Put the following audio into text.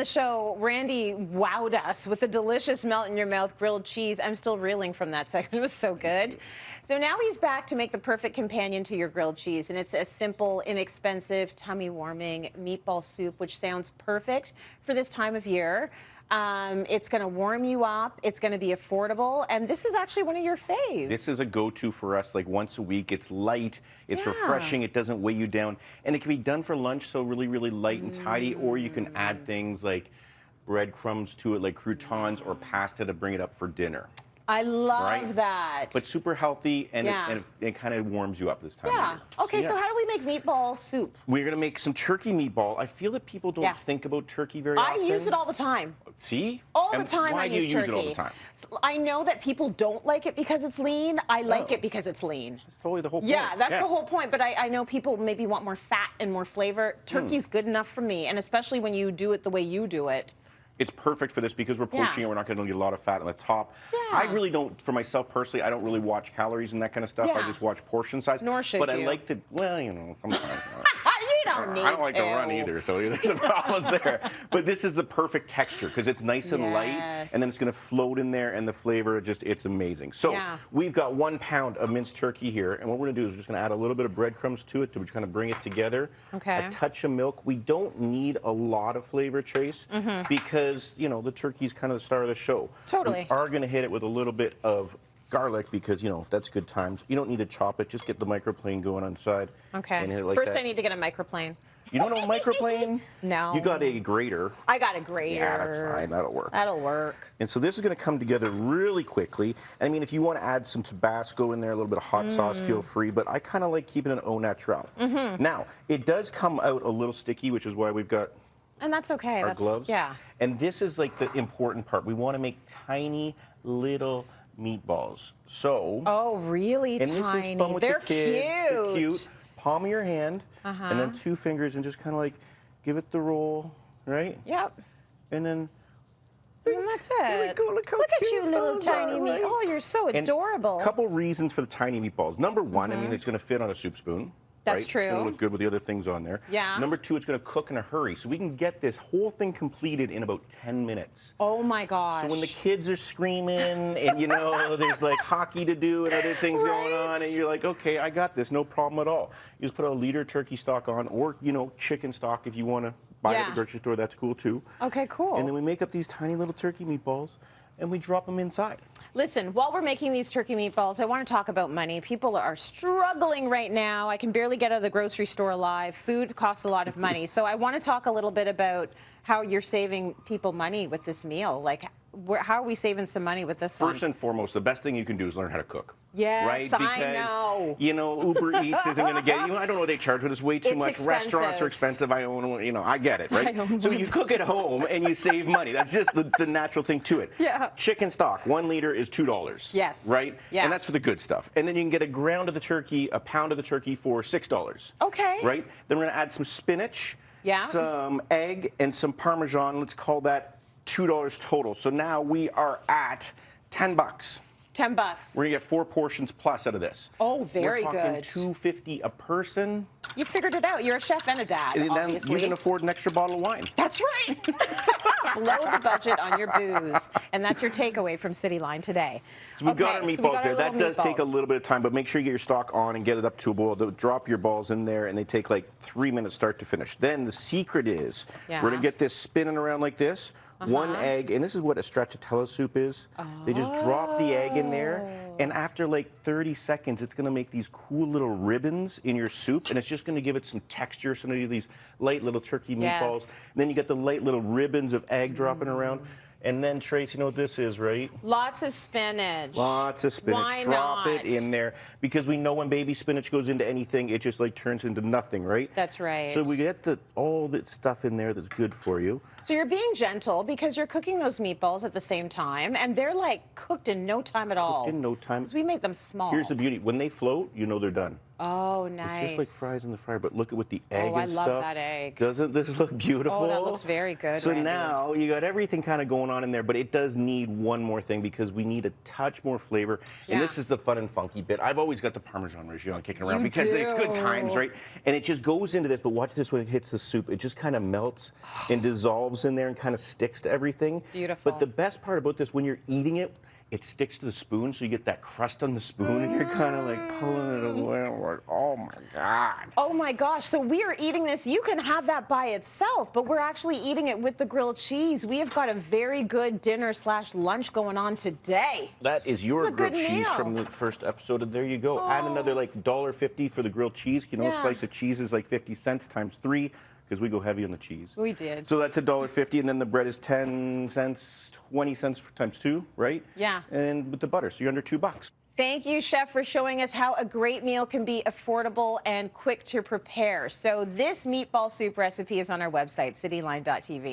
show, Randy wowed us with a delicious melt-in-your-mouth grilled cheese. I'm still reeling from that segment. It was so good. So now he's back to make the perfect companion to your grilled cheese, and it's a simple, inexpensive, tummy-warming meatball soup, which sounds perfect for this time of year. It's going to warm you up. It's going to be affordable. And this is actually one of your faves. This is a go-to for us, like once a week. It's light. It's refreshing. It doesn't weigh you down. And it can be done for lunch, so really, really light and tidy. Or you can add things like breadcrumbs to it, like croutons or pasta to bring it up for dinner. I love that. But super healthy, and it kind of warms you up this time of year. Okay, so how do we make meatball soup? We're going to make some turkey meatball. I feel that people don't think about turkey very often. I use it all the time. See? All the time why I use turkey. Why do you use it all the time? I know that people don't like it because it's lean. I like it because it's lean. That's totally the whole point. Yeah, that's the whole point. But I know people maybe want more fat and more flavor. Turkey's good enough for me, and especially when you do it the way you do it. It's perfect for this because we're poaching it. We're not going to get a lot of fat on the top. I really don't, for myself personally, I don't really watch calories and that kind of stuff. I just watch portion size. Nor should but you. I like the, well, you know, sometimes. You don't need to. I don't like to run either, so there's some problems there. But this is the perfect texture because it's nice and light, and then it's going to float in there, and the flavor, it's amazing. So we've got 1 pound of minced turkey here, and what we're going to do is we're just going to add a little bit of breadcrumbs to it to kind of bring it together. A touch of milk. We don't need a lot of flavor, Trace, because, you know, the turkey's kind of the star of the show. Totally. We are going to hit it with a little bit of garlic because, you know, that's good times. You don't need to chop it. Just get the microplane going on the side. Okay. And hit it like First, that. I need to get a microplane. You don't know microplane? No. You got a grater. I got a grater. Yeah, that's fine. That'll work. That'll work. And so this is going to come together really quickly. I mean, if you want to add some Tabasco in there, a little bit of hot sauce, feel free. But I kind of like keeping it au naturel. Now, it does come out a little sticky, which is why we've got and that's okay. our gloves. Yeah. And this is like the important part. We want to make tiny little meatballs. So. Oh, really and tiny. This is fun with They're the kids. cute. They're cute. Palm of your hand, and then 2 fingers, and just kind of like give it the roll, right? Yep. And then. And that's it. There we go. Look at you, little tiny meat. Oh, you're so adorable. A couple reasons for the tiny meatballs. Number one, I mean, it's going to fit on a soup spoon. That's true. It's going to look good with the other things on there. Yeah. Number two, it's going to cook in a hurry. So we can get this whole thing completed in about 10 minutes. Oh, my gosh. So when the kids are screaming and, you know, there's like hockey to do and other things going on, and you're like, okay, I got this, no problem at all. You just put a liter turkey stock on, or, you know, chicken stock if you want to buy it at the grocery store. That's cool, too. Okay, cool. And then we make up these tiny little turkey meatballs, and we drop them inside. Listen, while we're making these turkey meatballs, I want to talk about money. People are struggling right now. I can barely get out of the grocery store alive. Food costs a lot of money. So I want to talk a little bit about how you're saving people money with this meal. Like, how are we saving some money with this one? First and foremost, the best thing you can do is learn how to cook. Yes, right? Because, I know. You know, Uber Eats isn't going to get you. I don't know what they charge, but it's way too much. Expensive. Restaurants are expensive. I own, you know, I get it, right? So you cook at home and you save money. That's just the natural thing to it. Yeah. Chicken stock, 1 liter is $2. Yes. Right? Yeah. And that's for the good stuff. And then you can get a ground of the turkey, a pound of the turkey for $6. Okay. Right? Then we're going to add some spinach, Yeah. some egg, and some Parmesan. Let's call that $2 total. So now we are at $10. 10 bucks. We're gonna get 4 portions plus out of this. Oh, very We're talking good. $2.50 a person. You figured it out. You're a chef and a dad, And then obviously. you can afford an extra bottle of wine. That's right. Blow the budget on your booze. And that's your takeaway from Cityline today. So we've got our meatballs there. That does take a little bit of time, but make sure you get your stock on and get it up to a boil. Drop your balls in there, and they take like 3 minutes start to finish. Then the secret is we're going to get this spinning around like this. 1 egg, and this is what a stracciatella soup is. They just drop the egg in there, and after like 30 seconds, it's going to make these cool little ribbons in your soup, and it's just going to give it some texture, some of these light little turkey meatballs. And then you get the light little ribbons of egg dropping around. And then, Trace, you know what this is, right? Lots of spinach. Lots of spinach. Why Drop not? it in there. Because we know when baby spinach goes into anything, it just like turns into nothing, right? That's right. So we get all the stuff in there that's good for you. So you're being gentle because you're cooking those meatballs at the same time, and they're like cooked in no time at all. In no time. Because we made them small. Here's the beauty. When they float, you know they're done. Oh, nice. It's just like fries in the fryer, but look at with the egg and stuff. I love that egg. Doesn't this look beautiful? Oh, that looks very good, So Randy. now you got everything kind of going on in there, but it does need one more thing because we need a touch more flavor. And this is the fun and funky bit. I've always got the Parmesan Reggiano kicking around because it's good times, right? And it just goes into this, but watch this when it hits the soup. It just kind of melts and dissolves in there and kind of sticks to everything. Beautiful. But the best part about this, when you're eating it, it sticks to the spoon, so you get that crust on the spoon, and you're kind of like pulling it away. Like, oh my God. Oh my gosh, so we are eating this. You can have that by itself, but we're actually eating it with the grilled cheese. We have got a very good dinner/lunch going on today. That is your grilled cheese meal. from the first episode. And there you go. Add another like $1.50 for the grilled cheese. You know, a slice of cheese is like 50 cents times 3. Because we go heavy on the cheese. We did. So that's $1.50, and then the bread is 10 cents, 20 cents times 2, right? Yeah. And with the butter, so you're under $2. Thank you, Chef, for showing us how a great meal can be affordable and quick to prepare. So this meatball soup recipe is on our website, cityline.tv.